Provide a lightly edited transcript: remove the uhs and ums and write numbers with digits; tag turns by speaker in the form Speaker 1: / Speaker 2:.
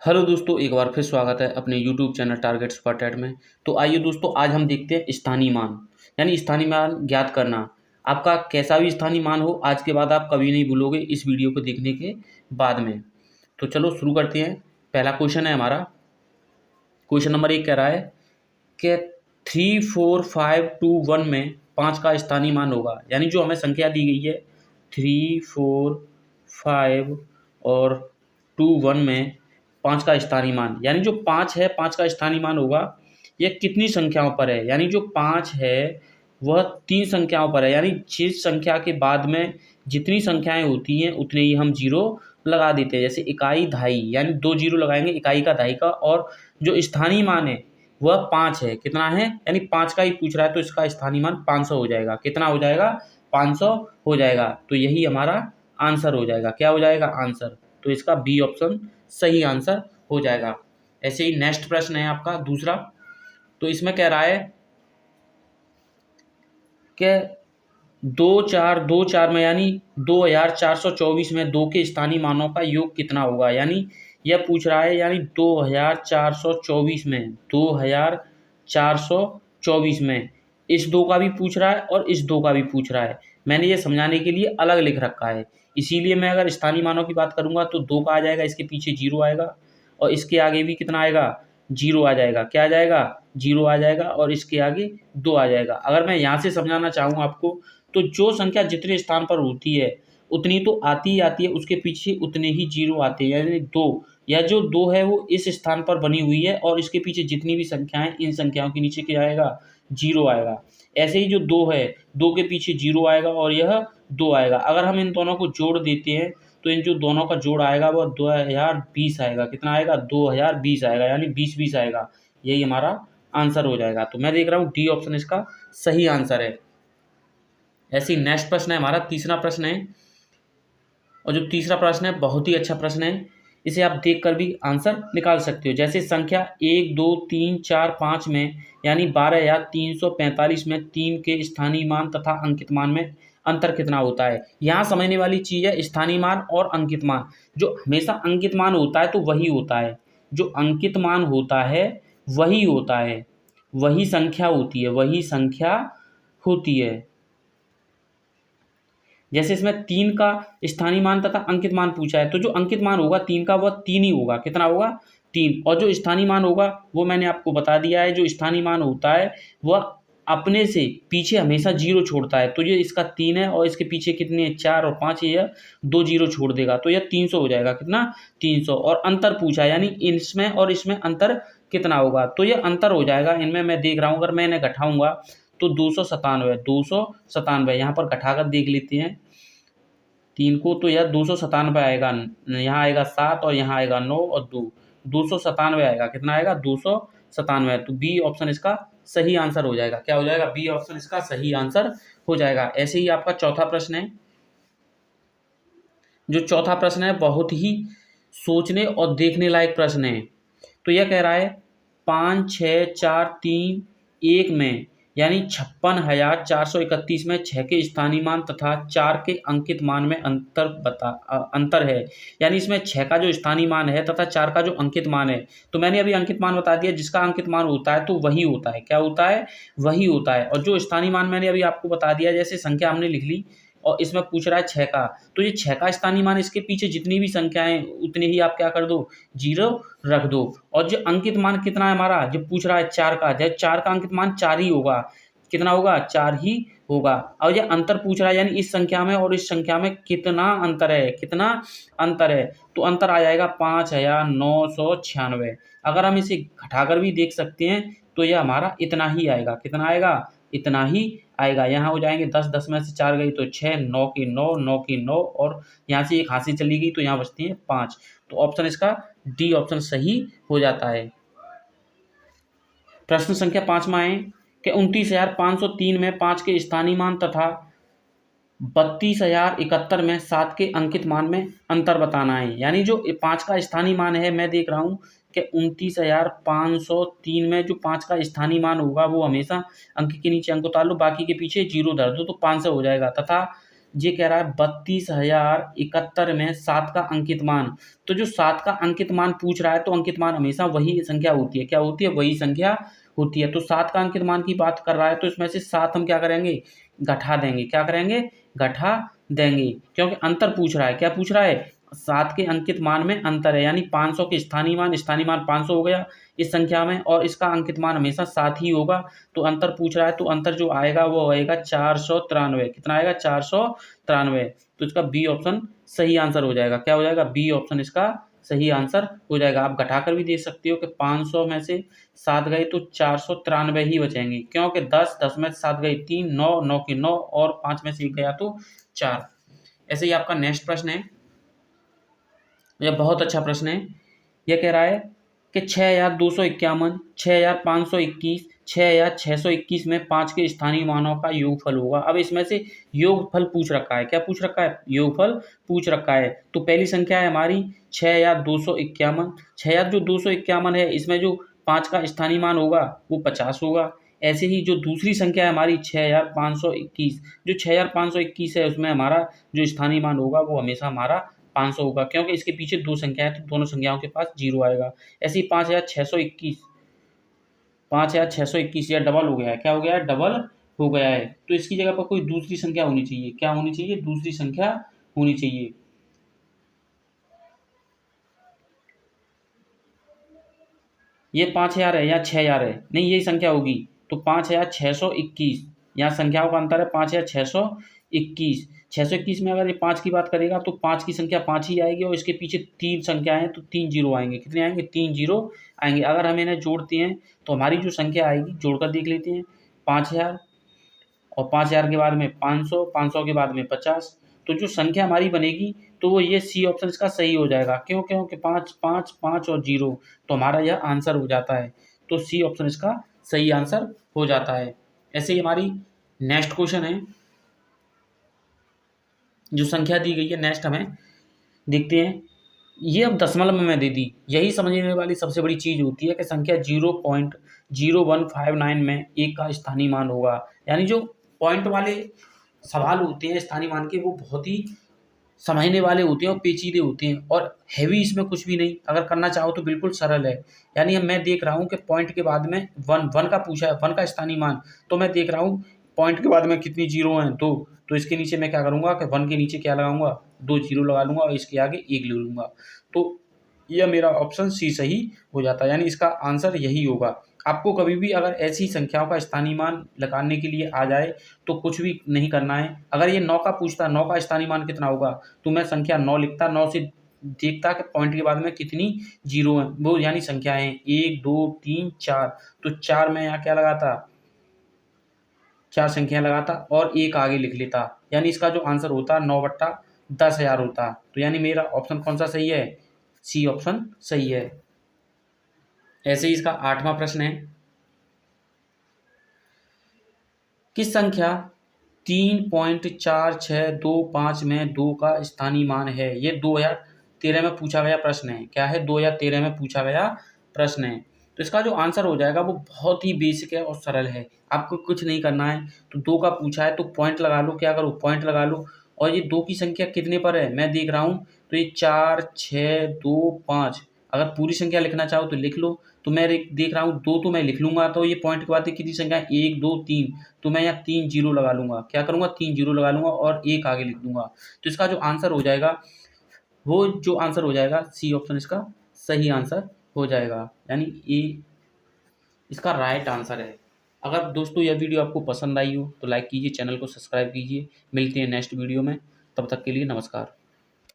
Speaker 1: Hello दोस्तों, एक बार फिर स्वागत है अपने यूट्यूब चैनल टारगेट स्पॉटेड में। तो आइए दोस्तों, आज हम देखते हैं स्थानीय मान, यानी स्थानीय मान ज्ञात करना। आपका कैसा भी स्थानीय मान हो, आज के बाद आप कभी नहीं भूलोगे इस वीडियो को देखने के बाद में। तो चलो शुरू करते हैं। पहला क्वेश्चन है हमारा। क्वेश्चन नंबर 1 कह रहा है कि 3, 4, 5, 2, 1 में 5 का स्थानीय मान होगा। यानी जो हमें संख्या दी गई है 3, 4, 5 और 2, 1 में 5 का स्थानीय मान, यानी जो 5 है 5 का स्थानीय मान होगा। यह कितनी संख्याओं पर है? यानी जो 5 है वह 3 संख्याओं पर है। यानी जिस संख्या के बाद में जितनी संख्याएं होती हैं उतने ही हम जीरो लगा देते हैं। जैसे इकाई, दहाई, यानी 2 जीरो लगाएंगे, इकाई का, दहाई का। और जो स्थानीय मान है वह 5 है। कितना है? यानी 5 का ही पूछ रहा है, तो इसका स्थानीय मान 500 हो जाएगा। कितना हो जाएगा? 500 हो जाएगा। तो यही हमारा आंसर हो जाएगा। क्या हो जाएगा? आंसर। तो इसका बी ऑप्शन सही आंसर हो जाएगा। ऐसे ही नेक्स्ट प्रश्न है आपका दूसरा। तो इसमें कह रहा है कि 2424 में, यानी 2424 में 2 के स्थानीय मानों का योग कितना होगा? यानी यह पूछ रहा है, यानी 2424 में 2424 में इस 2 का भी पूछ रहा है और इस 2 का भी पूछ रहा है। मैंने ये समझाने के लिए अलग लिख रखा है। इसीलिए मैं अगर स्थानीय मानों की बात करूंगा तो 2 का आ जाएगा, इसके पीछे 0 आएगा, और इसके आगे भी कितना आएगा? 0 आ जाएगा। क्या आ जाएगा? 0 आ जाएगा, और इसके आगे 2 आ जाएगा। अगर मैं यहाँ से समझाना चाहूँ आपको, तो जो संख्या जितने स्थान पर होती है उतनी तो आती ही आती है, उसके पीछे उतने ही 0 आते हैं। यानी 2, यह जो 2 है वो इस स्थान पर बनी हुई है, और इसके पीछे जितनी भी संख्याएं, इन संख्याओं के नीचे क्या आएगा? 0 आएगा। ऐसे ही जो 2 है, 2 के पीछे 0 आएगा और यह 2 आएगा। अगर हम इन दोनों को जोड़ देते हैं तो इन जो दोनों का जोड़ आएगा वह 2020 आएगा। कितना आएगा? 2020 आएगा, यानी 20 आएगा। यही हमारा आंसर हो जाएगा। तो मैं देख रहा हूँ डी ऑप्शन इसका सही आंसर है। ऐसे ही नेक्स्ट प्रश्न है हमारा, तीसरा प्रश्न है। और जो तीसरा प्रश्न है बहुत ही अच्छा प्रश्न है, इसे आप देखकर भी आंसर निकाल सकते हो। जैसे संख्या 1, 2, 3, 4, 5 में, यानी 12345 में 3 के स्थानीय मान तथा अंकित मान में अंतर कितना होता है? यहाँ समझने वाली चीज़ है स्थानीय मान और अंकित मान। जो हमेशा अंकित मान होता है तो वही होता है, जो अंकित मान होता है वही होता है, वही संख्या होती है, वही संख्या होती है। जैसे इसमें 3 का स्थानीय मान तथा अंकित मान पूछा है, तो जो अंकित मान होगा 3 का वह 3 ही होगा। कितना होगा? 3। और जो स्थानीय मान होगा वो मैंने आपको बता दिया है। जो स्थानीय मान होता है वह अपने से पीछे हमेशा 0 छोड़ता है। तो ये इसका 3 है, और इसके पीछे कितने हैं? 4 और 5, यह 2 0 छोड़ देगा, तो यह 300 हो जाएगा। कितना? 300। और अंतर पूछा है, यानी इसमें और इसमें अंतर कितना होगा? तो यह अंतर हो जाएगा इनमें। मैं देख रहा हूँ, अगर मैं इन्हें घटाऊंगा तो 297 यहाँ पर घटाकर देख लेते हैं 3 को, तो यह 297 आएगा। यहाँ आएगा 7 और यहाँ आएगा 9 और 2, 297 आएगा। कितना आएगा? 297। तो बी ऑप्शन इसका सही आंसर हो जाएगा। क्या हो जाएगा? बी ऑप्शन इसका सही आंसर हो जाएगा। ऐसे ही आपका चौथा प्रश्न है। जो चौथा प्रश्न है बहुत ही सोचने और देखने लायक प्रश्न है। तो यह कह रहा है 5, 6, 4, 3, 1 में, यानी 56,431 में 6 के स्थानीय मान तथा 4 के अंकित मान में अंतर है। यानी इसमें 6 का जो स्थानीय मान है तथा 4 का जो अंकित मान है, तो मैंने अभी अंकित मान बता दिया, जिसका अंकित मान होता है तो वही होता है। क्या होता है? वही होता है। और जो स्थानीय मान मैंने अभी आपको बता दिया, जैसे संख्या हमने लिख ली और इसमें पूछ रहा है 6 का, तो ये 6 का स्थानीय मान, इसके पीछे जितनी भी संख्याएं उतने ही आप क्या कर दो? 0 रख दो। और जो अंकित मान कितना है हमारा, जो पूछ रहा है 4 का, जब 4 का अंकित मान 4 ही होगा। कितना होगा? 4 ही होगा। और ये अंतर पूछ रहा है, यानी इस संख्या में और इस संख्या में कितना अंतर है? कितना अंतर है? तो अंतर आ जाएगा 5996। अगर हम इसे घटाकर भी देख सकते हैं तो यह हमारा इतना ही आएगा। कितना आएगा? इतना ही आएगा। यहाँ हो जाएंगे 10, 10 में से 4 गई तो 6, 9 की 9, 9 की 9, और यहाँ से एक हाथ से चली गई तो यहाँ बचती है 5। तो ऑप्शन इसका डी ऑप्शन सही हो जाता है। प्रश्न संख्या 5वां है कि 29,503 में 5 के स्थानीय मान तथा 32,071 में 7 के अंकित मान में अंतर बताना है। यानी जो 5 का स्थानीय मान है, मैं देख रहा हूँ कि 29,503 में जो 5 का स्थानीय मान होगा वो हमेशा अंक के नीचे अंक उतार लो, बाकी के पीछे 0 धर दो, तो 500 हो जाएगा। तथा ये कह रहा है 32,071 में 7 का अंकित मान। तो जो 7 का अंकित मान पूछ रहा है तो अंकित मान हमेशा वही संख्या होती है। क्या होती है? वही संख्या होती है। तो 7 का अंकित मान की बात कर रहा है तो इसमें से 7 हम क्या करेंगे? घटा देंगे। क्या करेंगे? घटा देंगे, क्योंकि अंतर पूछ रहा है। क्या पूछ रहा है? 7 के अंकित मान में अंतर है, यानी 500 के स्थानीय मान 500 हो गया इस संख्या में, और इसका अंकित मान हमेशा 7 ही होगा। तो अंतर पूछ रहा है तो अंतर जो आएगा वो आएगा 493। कितना आएगा? 493। तो इसका बी ऑप्शन सही आंसर हो जाएगा। क्या हो जाएगा? बी ऑप्शन इसका सही आंसर हो जाएगा। आप घटाकर भी देख सकते हो कि 500 में से 7 गए तो 493 ही बचेंगे, क्योंकि 10 में से 7 गए 3, 9, 9 के 9 और 5 में से 1 गया तो 4। ऐसे ही आपका नेक्स्ट प्रश्न है, यह बहुत अच्छा प्रश्न है। यह कह रहा है कि 6,251, 6,521, 6,621 में 5 के स्थानीय मानों का योगफल होगा। अब इसमें से योगफल पूछ रखा है। क्या पूछ रखा है? योगफल पूछ रखा है। तो पहली संख्या है हमारी 6,251। 6,251 है, इसमें जो 5 का स्थानीय मान होगा वो 50 होगा। ऐसे ही जो दूसरी संख्या है हमारी 6,521, जो 6,521 है उसमें हमारा जो स्थानीय मान होगा वो हमेशा हमारा 500 होगा, क्योंकि इसके पीछे 2 संख्याएं तो दोनों संख्याओं के पास 0 आएगा। ऐसे ही 5,621 यह डबल हो गया है। क्या हो गया है? डबल हो गया है। तो इसकी जगह पर कोई दूसरी संख्या होनी चाहिए। क्या होनी चाहिए? दूसरी संख्या होनी चाहिए। ये 5,000 है या 6,000 है? नहीं, यही संख्या होगी। तो 5,621, यहाँ संख्याओं का अंतर है। 5,621, 621 में अगर ये 5 की बात करेगा तो 5 की संख्या 5 ही आएगी, और इसके पीछे 3 संख्याएं हैं तो 3 जीरो आएंगे। कितने आएंगे? 3 जीरो आएंगे। अगर हम इन्हें जोड़ते हैं तो हमारी जो संख्या आएगी, जोड़कर देख लेते हैं, 5,000 और 5,000 के बाद में 500, 500 के बाद में 50। तो जो संख्या हमारी बनेगी तो वो ये सी ऑप्शन इसका सही हो जाएगा। क्यों? क्योंकि 5, 5, 5 और 0, तो हमारा यह आंसर हो जाता है। तो सी ऑप्शन इसका सही आंसर हो जाता है। ऐसे ही हमारी नेक्स्ट क्वेश्चन है, जो संख्या दी गई है नेक्स्ट हमें देखते हैं। ये अब दशमलव में दे दी। यही समझने वाली सबसे बड़ी चीज़ होती है कि संख्या 0.0159 में 1 का स्थानीय मान होगा। यानी जो पॉइंट वाले सवाल होते हैं स्थानीय मान के, वो बहुत ही समझने वाले होते हैं और पेचीदे होते हैं, और हैवी इसमें कुछ भी नहीं। अगर करना चाहो तो बिल्कुल सरल है। यानी अब मैं देख रहा हूँ कि पॉइंट के बाद में वन का पूछा है, 1 का स्थानीय मान, तो मैं देख रहा हूँ पॉइंट के बाद में कितनी जीरो हैं? 2। तो इसके नीचे मैं क्या करूँगा कि 1 के नीचे क्या लगाऊंगा? 2 जीरो लगा लूंगा, और इसके आगे 1 ले लूंगा। तो यह मेरा ऑप्शन सी सही हो जाता है। यानी इसका आंसर यही होगा। आपको कभी भी अगर ऐसी संख्याओं का स्थानीय मान लगाने के लिए आ जाए तो कुछ भी नहीं करना है। अगर ये 9 का पूछता, 9 का स्थानीय मान कितना होगा, तो मैं संख्या 9 लिखता, 9 से देखता कि पॉइंट के बाद में कितनी जीरो हैं, वो यानी संख्याएं 1, 2, 3, 4। तो 4 में यहाँ क्या लगाता? 4 संख्या लगाता और 1 आगे लिख लेता। यानी इसका जो आंसर होता 9/10,000 होता। तो यानी मेरा ऑप्शन कौन सा सही है? सी ऑप्शन सही है। ऐसे ही इसका 8वां प्रश्न है, किस संख्या 3.4625 में 2 का स्थानीय मान है? ये 2013 में पूछा गया प्रश्न है। क्या है? 2013 में पूछा गया प्रश्न है। तो इसका जो आंसर हो जाएगा वो बहुत ही बेसिक है और सरल है। आपको कुछ नहीं करना है। तो 2 का पूछा है तो पॉइंट लगा लो। क्या करो? पॉइंट लगा लो। और ये 2 की संख्या कितने पर है मैं देख रहा हूँ, तो ये 4, 6, 2, 5। अगर पूरी संख्या लिखना चाहो तो लिख लो। तो मैं देख रहा हूँ 2 तो मैं लिख लूंगा। तो ये पॉइंट के बाद कितनी संख्या है? 1, 2, 3। तो मैं यहाँ 3 जीरो लगा लूंगा। क्या करूंगा? 3 जीरो लगा लूंगा और 1 आगे लिख दूंगा। तो इसका जो आंसर हो जाएगा, वो जो आंसर हो जाएगा, सी ऑप्शन इसका सही आंसर हो जाएगा। यानी ये इसका राइट आंसर है। अगर दोस्तों यह वीडियो आपको पसंद आई हो तो लाइक कीजिए, चैनल को सब्सक्राइब कीजिए। मिलते हैं नेक्स्ट वीडियो में, तब तक के लिए नमस्कार।